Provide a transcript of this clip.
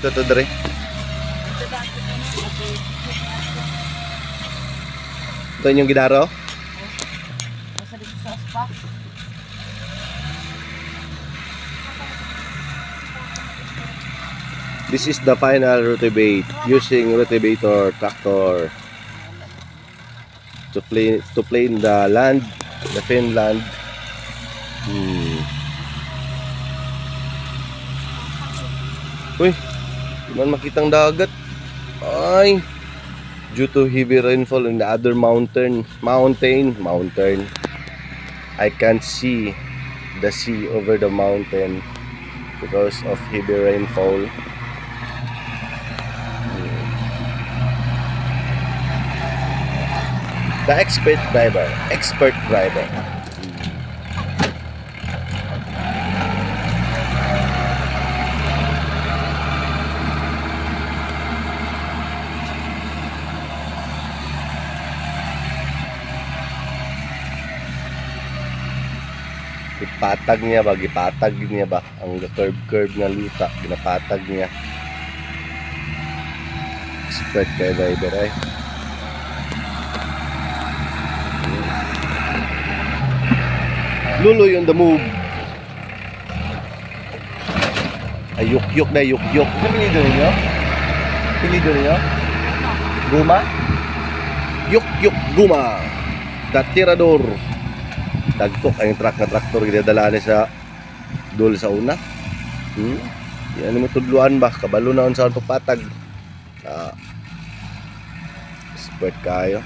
dito to dre. Ito yung gidaro. Nasa dito sa spa. This is the final rotivate using rotavator tractor to plane the land, the Finland. Uy, di man makitang dagat. Ay, due to heavy rainfall in the other mountain, I can't see the sea over the mountain because of heavy rainfall. The expert driver. Ipatag niya ba ang curve nga luta, ginapatag niya. Expert kay driver ay. Luloy on the move. Ay, yuk-yuk na yuk-yuk. Ano pilido ninyo? Pilido ninyo? Guma? Yuk-yuk guma. The tirador. Dagtok ang truck na traktor ginadala ni sa dul sa una. Yan mo tudluan ba? Kabalo na sa pagpatag. Expert kayo.